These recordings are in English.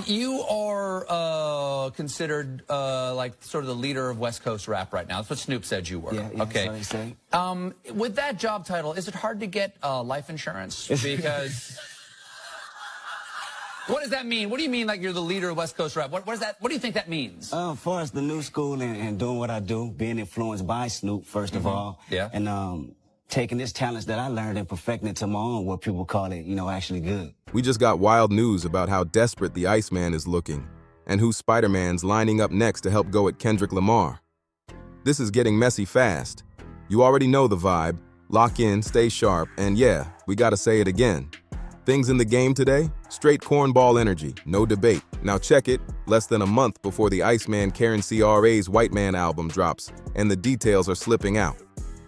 You are considered like sort of the leader of West Coast rap right now. That's what Snoop said you were. Yeah, okay. That's what I say. With that job title, is it hard to get life insurance? Because what does that mean? What do you mean, like you're the leader of West Coast rap? What is that? What do you think that means? As far as the new school and doing what I do, being influenced by Snoop, first of all. Yeah. And taking this talents that I learned and perfecting it to my own, what people call it, actually good. We just got wild news about how desperate the Iceman is looking, and who Spider-Man's lining up next to help go at Kendrick Lamar. This is getting messy fast. You already know the vibe. Lock in, stay sharp, and yeah, we gotta say it again. Things in the game today? Straight cornball energy, no debate. Now check it, less than a month before the Iceman Karen CRA's White Man album drops, and the details are slipping out.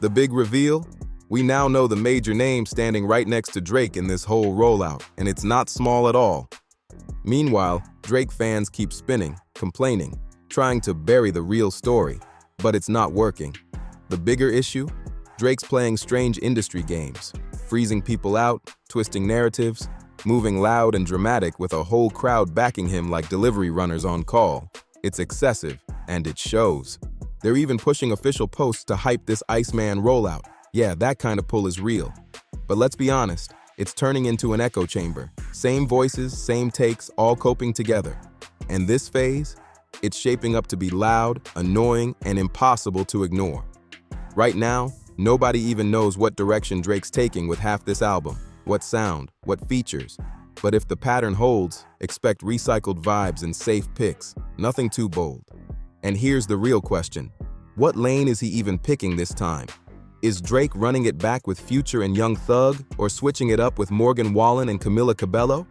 The big reveal? We now know the major name standing right next to Drake in this whole rollout, and it's not small at all. Meanwhile, Drake fans keep spinning, complaining, trying to bury the real story, but it's not working. The bigger issue? Drake's playing strange industry games, freezing people out, twisting narratives, moving loud and dramatic with a whole crowd backing him like delivery runners on call. It's excessive, and it shows. They're even pushing official posts to hype this Iceman rollout. Yeah, that kind of pull is real. But let's be honest, it's turning into an echo chamber. Same voices, same takes, all coping together. And this phase, it's shaping up to be loud, annoying, and impossible to ignore. Right now, nobody even knows what direction Drake's taking with half this album, what sound, what features. But if the pattern holds, expect recycled vibes and safe picks, nothing too bold. And here's the real question. What lane is he even picking this time? Is Drake running it back with Future and Young Thug, or switching it up with Morgan Wallen and Camila Cabello?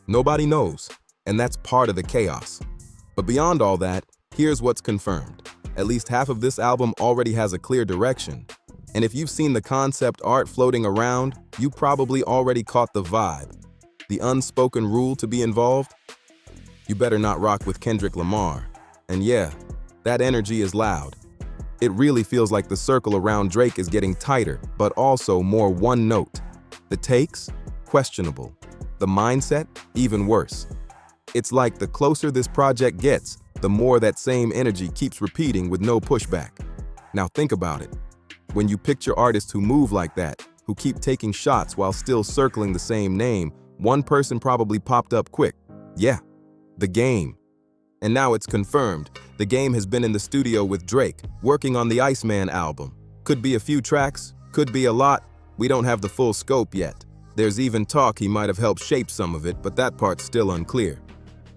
Nobody knows, and that's part of the chaos. But beyond all that, here's what's confirmed. At least half of this album already has a clear direction. And if you've seen the concept art floating around, you probably already caught the vibe. The unspoken rule to be involved? You better not rock with Kendrick Lamar. And yeah, that energy is loud. It really feels like the circle around Drake is getting tighter, but also more one note. The takes? Questionable. The mindset? Even worse. It's like the closer this project gets, the more that same energy keeps repeating with no pushback. Now think about it. When you picture artists who move like that, who keep taking shots while still circling the same name, one person probably popped up quick. Yeah, The Game. And now it's confirmed. The Game has been in the studio with Drake, working on the Iceman album. Could be a few tracks, could be a lot. We don't have the full scope yet. There's even talk he might have helped shape some of it, but that part's still unclear.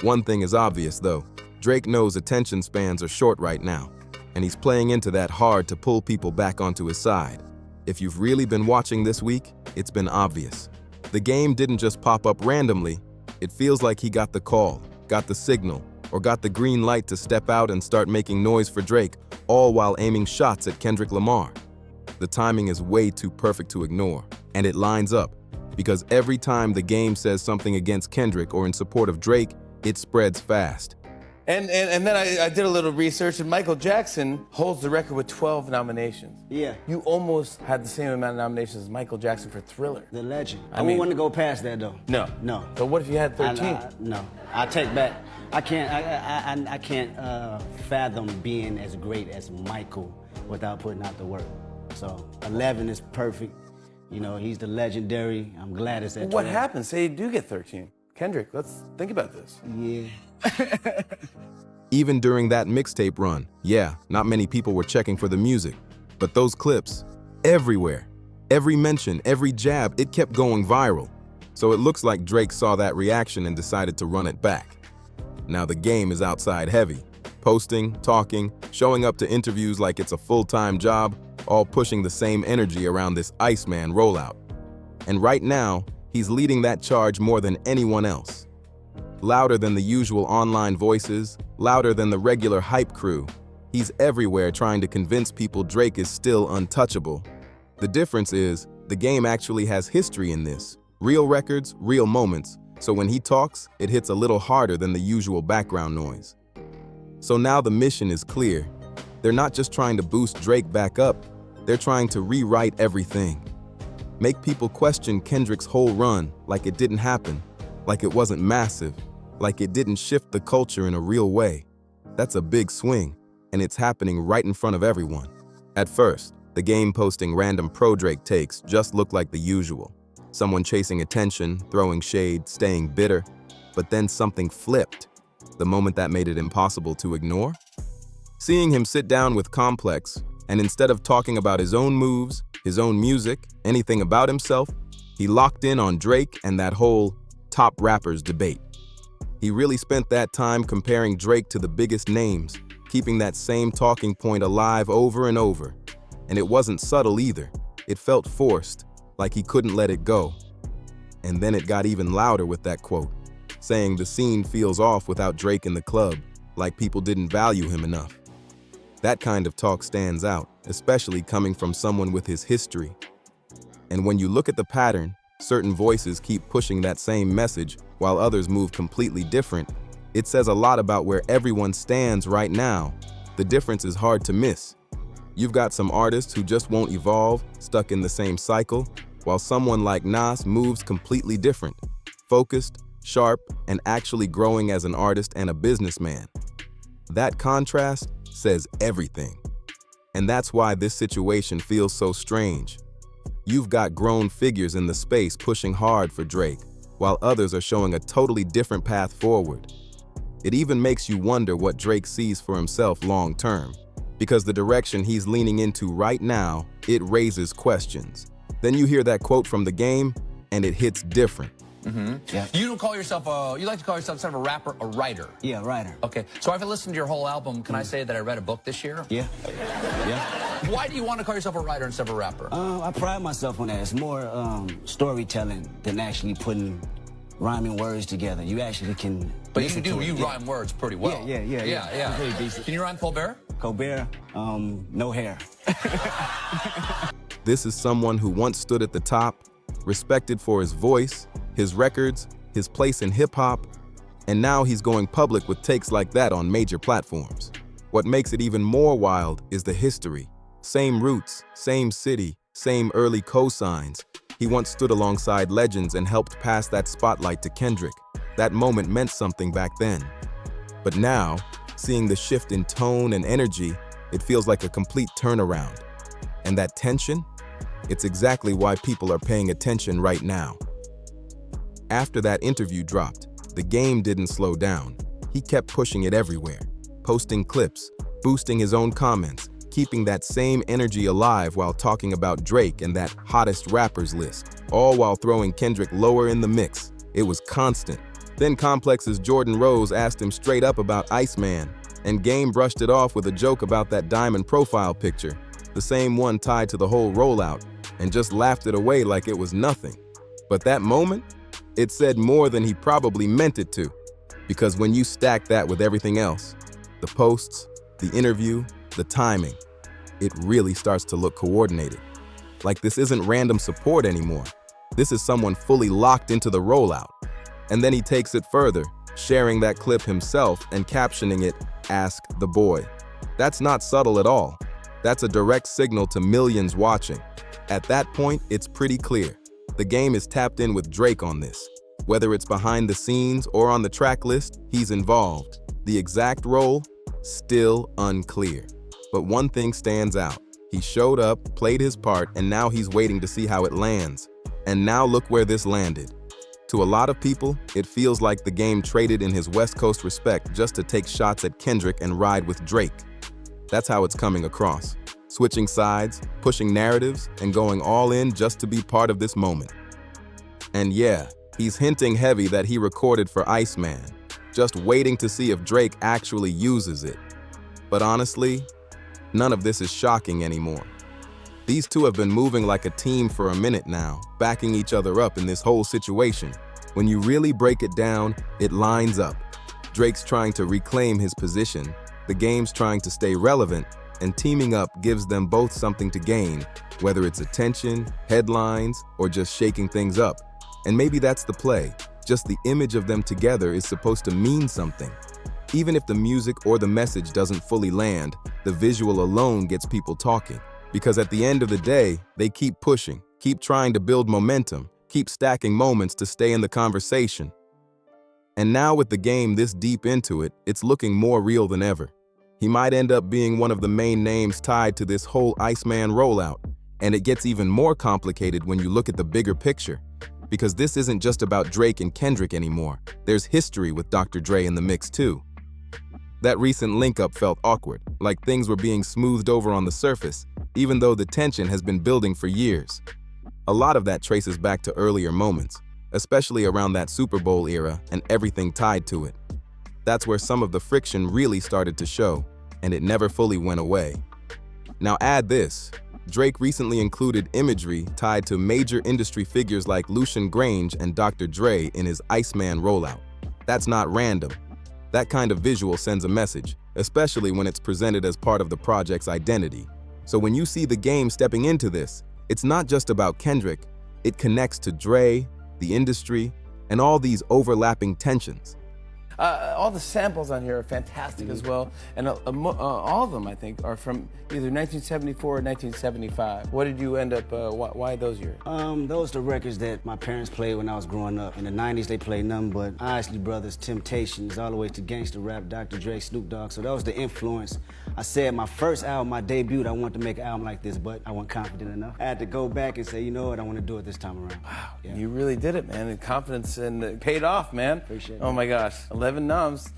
One thing is obvious though. Drake knows attention spans are short right now, and he's playing into that hard to pull people back onto his side. If you've really been watching this week, it's been obvious. The Game didn't just pop up randomly. It feels like he got the call, got the signal, or got the green light to step out and start making noise for Drake, all while aiming shots at Kendrick Lamar. The timing is way too perfect to ignore, and it lines up, because every time The Game says something against Kendrick or in support of Drake, it spreads fast. And then I did a little research, and Michael Jackson holds the record with 12 nominations. Yeah. You almost had the same amount of nominations as Michael Jackson for Thriller. The legend. I I mean- wouldn't want to go past that though. No. No. So what if you had 13? No. I take back. I can't fathom being as great as Michael without putting out the work. So 11 is perfect. He's the legendary. I'm glad it's at 12. What happens? Say you do get 13. Kendrick, let's think about this. Yeah. Even during that mixtape run, yeah, not many people were checking for the music. But those clips, everywhere, every mention, every jab, it kept going viral. So it looks like Drake saw that reaction and decided to run it back. Now The Game is outside heavy, posting, talking, showing up to interviews like it's a full-time job, all pushing the same energy around this Iceman rollout. And right now, he's leading that charge more than anyone else. Louder than the usual online voices, louder than the regular hype crew, he's everywhere trying to convince people Drake is still untouchable. The difference is, The Game actually has history in this. Real records, real moments, so when he talks, it hits a little harder than the usual background noise. So now the mission is clear. They're not just trying to boost Drake back up, they're trying to rewrite everything. Make people question Kendrick's whole run like it didn't happen, like it wasn't massive, like it didn't shift the culture in a real way. That's a big swing, and it's happening right in front of everyone. At first, the game posting random pro-Drake takes just looked like the usual. Someone chasing attention, throwing shade, staying bitter. But then something flipped, the moment that made it impossible to ignore. Seeing him sit down with Complex, and instead of talking about his own moves, his own music, anything about himself, he locked in on Drake and that whole top rappers debate. He really spent that time comparing Drake to the biggest names, keeping that same talking point alive over and over. And it wasn't subtle either. It felt forced, like he couldn't let it go. And then it got even louder with that quote, saying the scene feels off without Drake in the club, like people didn't value him enough. That kind of talk stands out, especially coming from someone with his history. And when you look at the pattern, certain voices keep pushing that same message while others move completely different. It says a lot about where everyone stands right now. The difference is hard to miss. You've got some artists who just won't evolve, stuck in the same cycle, while someone like Nas moves completely different, focused, sharp, and actually growing as an artist and a businessman. That contrast says everything. And that's why this situation feels so strange. You've got grown figures in the space pushing hard for Drake, while others are showing a totally different path forward. It even makes you wonder what Drake sees for himself long term, because the direction he's leaning into right now, it raises questions. Then you hear that quote from the game, and it hits different. Yeah. You don't call yourself you like to call yourself instead of a rapper, a writer. Yeah, writer. Okay, so if I listened to your whole album, can I say that I read a book this year? Yeah. Why do you want to call yourself a writer instead of a rapper? I pride myself on that. It's more storytelling than actually putting rhyming words together. You actually can. But you rhyme words pretty well. Yeah. Pretty decent. Can you rhyme Colbert? Colbert, no hair. This is someone who once stood at the top, respected for his voice, his records, his place in hip-hop, and now he's going public with takes like that on major platforms. What makes it even more wild is the history. Same roots, same city, same early cosigns. He once stood alongside legends and helped pass that spotlight to Kendrick. That moment meant something back then. But now, seeing the shift in tone and energy, it feels like a complete turnaround. And that tension? It's exactly why people are paying attention right now. After that interview dropped, the game didn't slow down. He kept pushing it everywhere, posting clips, boosting his own comments, keeping that same energy alive while talking about Drake and that hottest rappers list, all while throwing Kendrick lower in the mix. It was constant. Then Complex's Jordan Rose asked him straight up about Iceman, and Game brushed it off with a joke about that diamond profile picture, the same one tied to the whole rollout, and just laughed it away like it was nothing. But that moment, it said more than he probably meant it to, because when you stack that with everything else, the posts, the interview, the timing, it really starts to look coordinated. Like this isn't random support anymore. This is someone fully locked into the rollout. And then he takes it further, sharing that clip himself and captioning it, "Ask the boy." That's not subtle at all. That's a direct signal to millions watching. At that point, it's pretty clear. The game is tapped in with Drake on this. Whether it's behind the scenes or on the track list, he's involved. The exact role? Still unclear. But one thing stands out. He showed up, played his part, and now he's waiting to see how it lands. And now look where this landed. To a lot of people, it feels like the game traded in his West Coast respect just to take shots at Kendrick and ride with Drake. That's how it's coming across. Switching sides, pushing narratives, and going all in just to be part of this moment. And yeah, he's hinting heavy that he recorded for Iceman, just waiting to see if Drake actually uses it. But honestly, none of this is shocking anymore. These two have been moving like a team for a minute now, backing each other up in this whole situation. When you really break it down, it lines up. Drake's trying to reclaim his position, the game's trying to stay relevant, and teaming up gives them both something to gain, whether it's attention, headlines, or just shaking things up. And maybe that's the play. Just the image of them together is supposed to mean something. Even if the music or the message doesn't fully land, the visual alone gets people talking. Because at the end of the day, they keep pushing, keep trying to build momentum, keep stacking moments to stay in the conversation. And now with the game this deep into it, it's looking more real than ever. He might end up being one of the main names tied to this whole Iceman rollout. And it gets even more complicated when you look at the bigger picture. Because this isn't just about Drake and Kendrick anymore. There's history with Dr. Dre in the mix too. That recent link-up felt awkward, like things were being smoothed over on the surface, even though the tension has been building for years. A lot of that traces back to earlier moments, especially around that Super Bowl era and everything tied to it. That's where some of the friction really started to show, and it never fully went away. Now add this. Drake recently included imagery tied to major industry figures like Lucian Grange and Dr. Dre in his Iceman rollout. That's not random. That kind of visual sends a message, especially when it's presented as part of the project's identity. So when you see the game stepping into this, it's not just about Kendrick, it connects to Dre, the industry, and all these overlapping tensions. All the samples on here are fantastic as well, and all of them, I think, are from either 1974 or 1975. What did you end up, why those years? Those are the records that my parents played when I was growing up. In the 90s, they played nothing but Isley Brothers, Temptations, all the way to gangster rap, Dr. Dre, Snoop Dogg. So that was the influence. I said my first album, my debut, I wanted to make an album like this, but I wasn't confident enough. I had to go back and say, you know what, I want to do it this time around. Wow, yeah. You really did it, man. And confidence and it paid off, man. Appreciate it. Oh my gosh, 11 noms.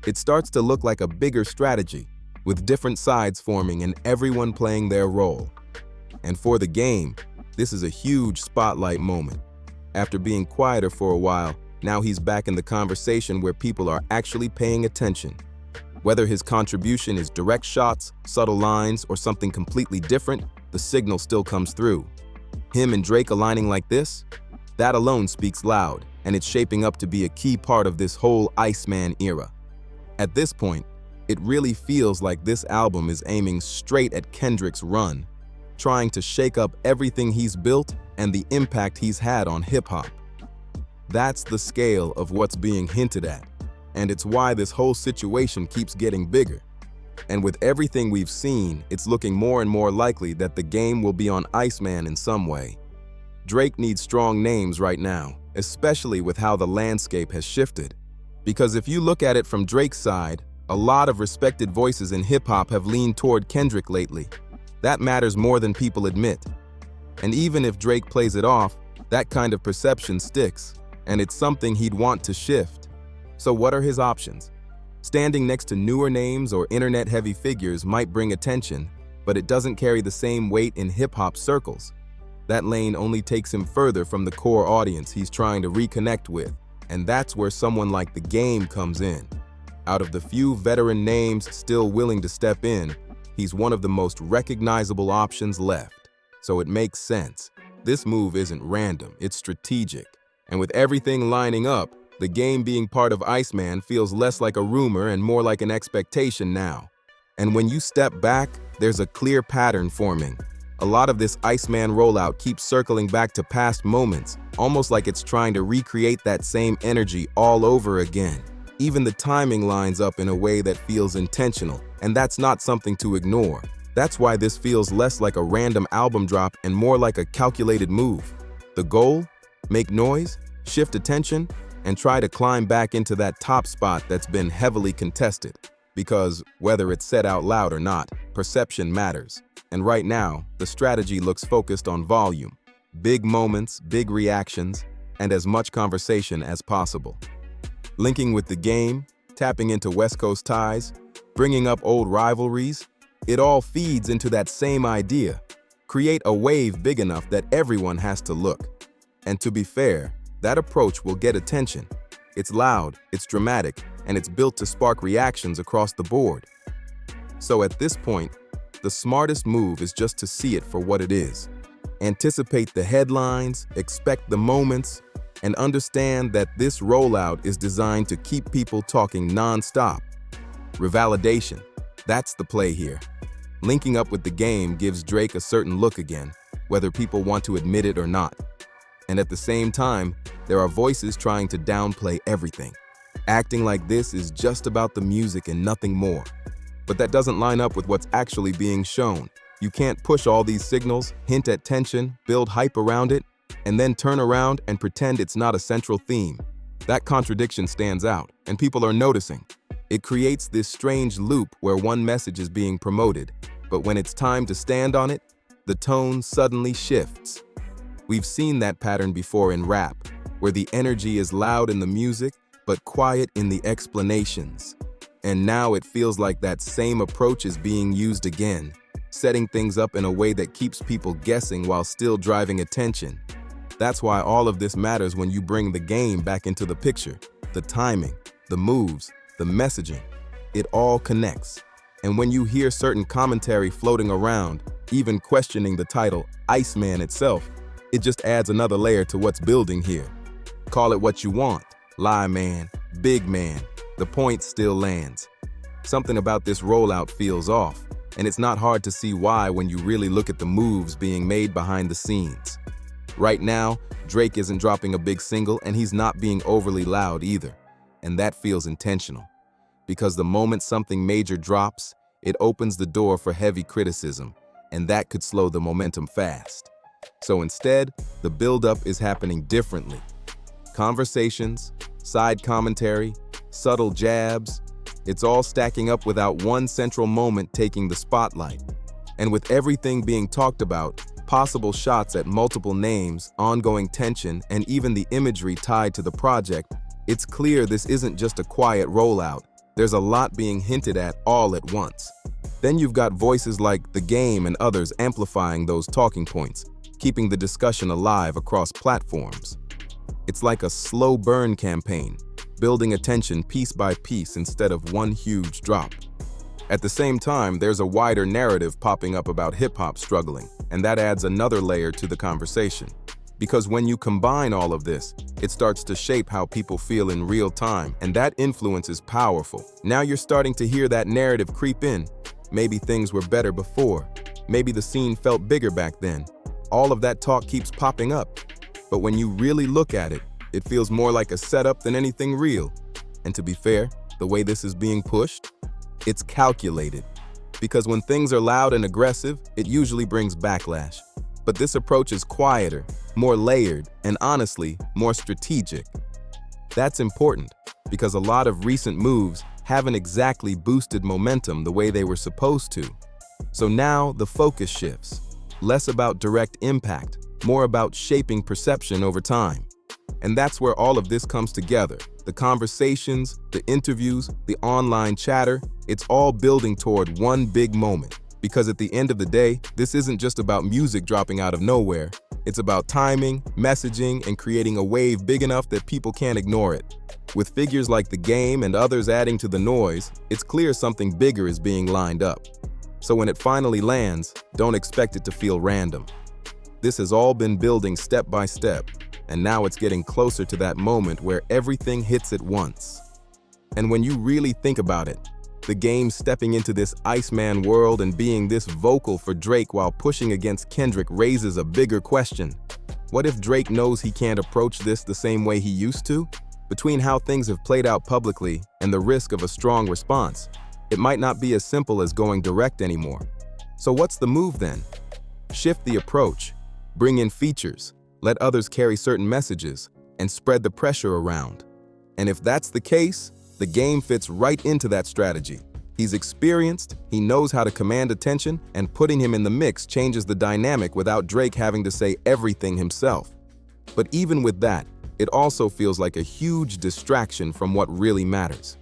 It starts to look like a bigger strategy, with different sides forming and everyone playing their role. And for the game, this is a huge spotlight moment. After being quieter for a while, now he's back in the conversation where people are actually paying attention. Whether his contribution is direct shots, subtle lines, or something completely different, the signal still comes through. Him and Drake aligning like this? That alone speaks loud, and it's shaping up to be a key part of this whole Iceman era. At this point, it really feels like this album is aiming straight at Kendrick's run, trying to shake up everything he's built and the impact he's had on hip-hop. That's the scale of what's being hinted at, and it's why this whole situation keeps getting bigger. And with everything we've seen, it's looking more and more likely that the game will be on Iceman in some way. Drake needs strong names right now, especially with how the landscape has shifted. Because if you look at it from Drake's side, a lot of respected voices in hip-hop have leaned toward Kendrick lately. That matters more than people admit. And even if Drake plays it off, that kind of perception sticks, and it's something he'd want to shift. So what are his options? Standing next to newer names or internet-heavy figures might bring attention, but it doesn't carry the same weight in hip-hop circles. That lane only takes him further from the core audience he's trying to reconnect with, and that's where someone like The Game comes in. Out of the few veteran names still willing to step in, he's one of the most recognizable options left. So it makes sense. This move isn't random, it's strategic. And with everything lining up, The Game being part of Iceman feels less like a rumor and more like an expectation now. And when you step back, there's a clear pattern forming. A lot of this Iceman rollout keeps circling back to past moments, almost like it's trying to recreate that same energy all over again. Even the timing lines up in a way that feels intentional, and that's not something to ignore. That's why this feels less like a random album drop and more like a calculated move. The goal? Make noise, shift attention, and try to climb back into that top spot that's been heavily contested. Because whether it's said out loud or not, perception matters. And right now, the strategy looks focused on volume, big moments, big reactions, and as much conversation as possible. Linking with The Game, tapping into West Coast ties, bringing up old rivalries, it all feeds into that same idea. Create a wave big enough that everyone has to look. And to be fair, that approach will get attention. It's loud, it's dramatic, and it's built to spark reactions across the board. So at this point, the smartest move is just to see it for what it is. Anticipate the headlines, expect the moments, and understand that this rollout is designed to keep people talking non-stop. Revalidation, that's the play here. Linking up with The Game gives Drake a certain look again, whether people want to admit it or not. And at the same time, there are voices trying to downplay everything. Acting like this is just about the music and nothing more. But that doesn't line up with what's actually being shown. You can't push all these signals, hint at tension, build hype around it, and then turn around and pretend it's not a central theme. That contradiction stands out, and people are noticing. It creates this strange loop where one message is being promoted, but when it's time to stand on it, the tone suddenly shifts. We've seen that pattern before in rap, where the energy is loud in the music, but quiet in the explanations. And now it feels like that same approach is being used again, setting things up in a way that keeps people guessing while still driving attention. That's why all of this matters when you bring the game back into the picture. The timing, the moves, the messaging, it all connects. And when you hear certain commentary floating around, even questioning the title Iceman itself, it just adds another layer to what's building here. Call it what you want, lie man, big man, the point still lands. Something about this rollout feels off, and it's not hard to see why when you really look at the moves being made behind the scenes. Right now, Drake isn't dropping a big single, and he's not being overly loud either, and that feels intentional. Because the moment something major drops, it opens the door for heavy criticism, and that could slow the momentum fast. So instead, the buildup is happening differently. Conversations, side commentary, subtle jabs, it's all stacking up without one central moment taking the spotlight. And with everything being talked about, possible shots at multiple names, ongoing tension, and even the imagery tied to the project, it's clear this isn't just a quiet rollout. There's a lot being hinted at all at once. Then you've got voices like The Game and others amplifying those talking points, keeping the discussion alive across platforms. It's like a slow burn campaign, building attention piece by piece instead of one huge drop. At the same time, there's a wider narrative popping up about hip-hop struggling, and that adds another layer to the conversation. Because when you combine all of this, it starts to shape how people feel in real time, and that influence is powerful. Now you're starting to hear that narrative creep in. Maybe things were better before. Maybe the scene felt bigger back then. All of that talk keeps popping up. But when you really look at it, it feels more like a setup than anything real. And to be fair, the way this is being pushed, it's calculated. Because when things are loud and aggressive, it usually brings backlash. But this approach is quieter, more layered, and honestly, more strategic. That's important, because a lot of recent moves haven't exactly boosted momentum the way they were supposed to. So now the focus shifts. Less about direct impact, more about shaping perception over time. And that's where all of this comes together. The conversations, the interviews, the online chatter, it's all building toward one big moment. Because at the end of the day, this isn't just about music dropping out of nowhere. It's about timing, messaging, and creating a wave big enough that people can't ignore it. With figures like The Game and others adding to the noise, it's clear something bigger is being lined up. So when it finally lands, don't expect it to feel random. This has all been building step by step, and now it's getting closer to that moment where everything hits at once. And when you really think about it, The Game stepping into this Iceman world and being this vocal for Drake while pushing against Kendrick raises a bigger question. What if Drake knows he can't approach this the same way he used to? Between how things have played out publicly and the risk of a strong response, it might not be as simple as going direct anymore. So what's the move then? Shift the approach, bring in features, let others carry certain messages, and spread the pressure around. And if that's the case, The Game fits right into that strategy. He's experienced, he knows how to command attention, and putting him in the mix changes the dynamic without Drake having to say everything himself. But even with that, it also feels like a huge distraction from what really matters.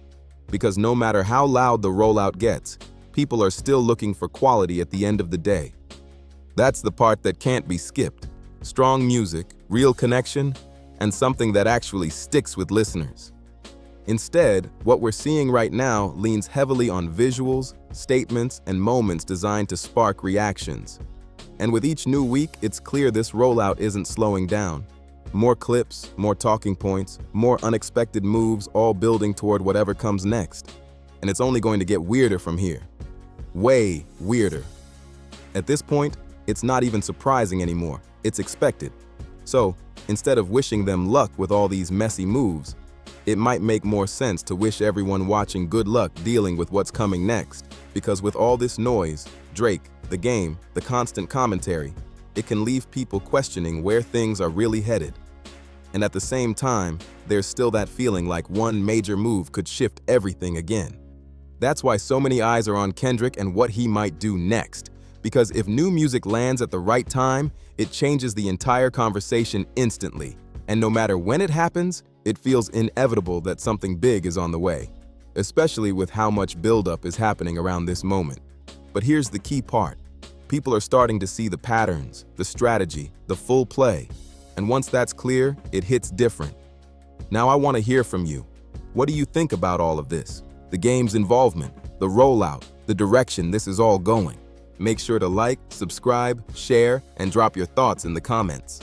Because no matter how loud the rollout gets, people are still looking for quality at the end of the day. That's the part that can't be skipped. Strong music, real connection, and something that actually sticks with listeners. Instead, what we're seeing right now leans heavily on visuals, statements, and moments designed to spark reactions. And with each new week, it's clear this rollout isn't slowing down. More clips, more talking points, more unexpected moves, all building toward whatever comes next. And it's only going to get weirder from here. Way weirder. At this point, it's not even surprising anymore. It's expected. So, instead of wishing them luck with all these messy moves, it might make more sense to wish everyone watching good luck dealing with what's coming next. Because with all this noise, Drake, The Game, the constant commentary, it can leave people questioning where things are really headed. And at the same time, there's still that feeling like one major move could shift everything again. That's why so many eyes are on Kendrick and what he might do next. Because if new music lands at the right time, it changes the entire conversation instantly. And no matter when it happens, it feels inevitable that something big is on the way, especially with how much buildup is happening around this moment. But here's the key part. People are starting to see the patterns, the strategy, the full play. And once that's clear, it hits different. Now I want to hear from you. What do you think about all of this? The game's involvement, the rollout, the direction this is all going. Make sure to like, subscribe, share, and drop your thoughts in the comments.